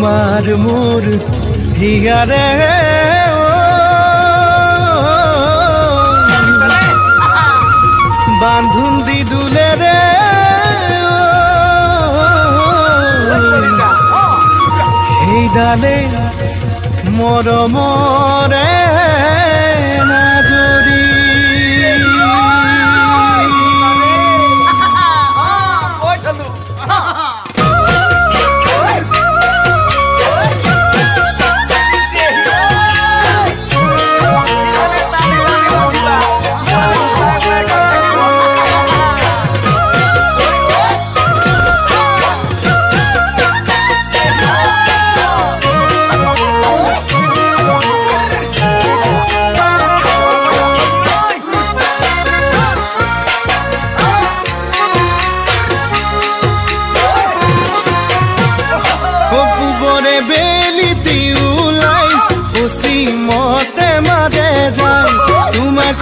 তোমাৰ মোৰ হিয়াৰে বান্ধুন দি দুলে ৰে সেই ডালে মৰমৰে নাজৰি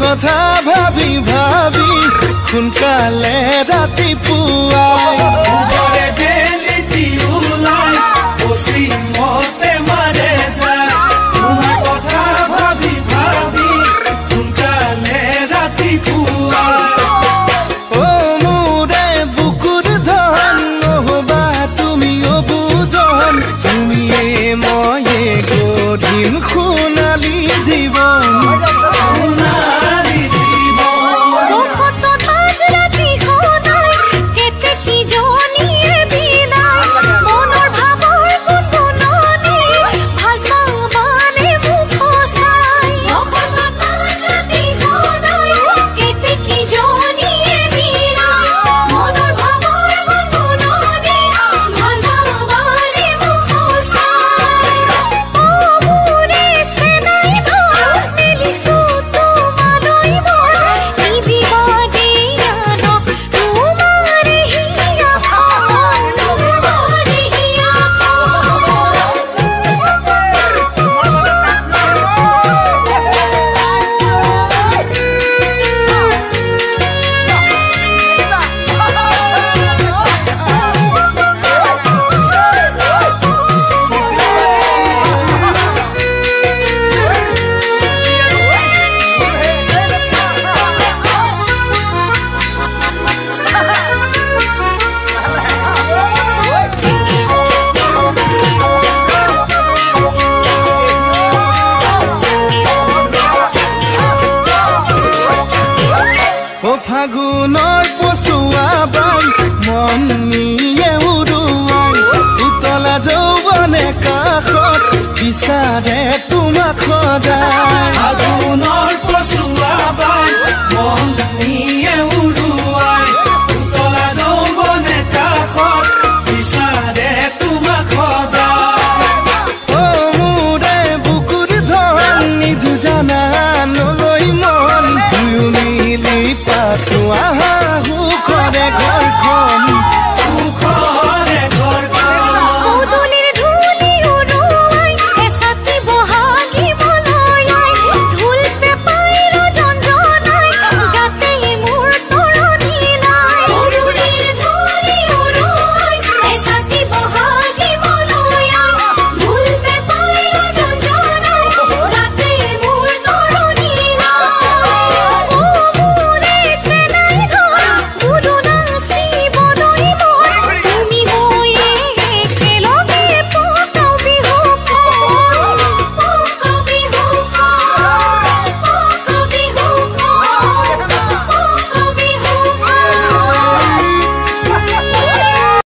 কথা ভাবি ভাবি সোনকালে ৰাতিপুৱাই বেলিটি ওলাই পশ্চিমতে মাৰে যায় তোমাৰ কথা ভাবি ভাবি সোনকালে ৰাতিপুৱাই অ মোৰে বুকুৰ ধন নহবা তুমি অবুজন তুমিয়ে ময়ে গঢ়িম সোণালী জীৱন ফাগুনৰ পচুৱা বাই মন নিয়ে উৰুৱাই উতলা যৌৱনে কাষত বিচাৰে তোমাক সদায় ফাগুনৰ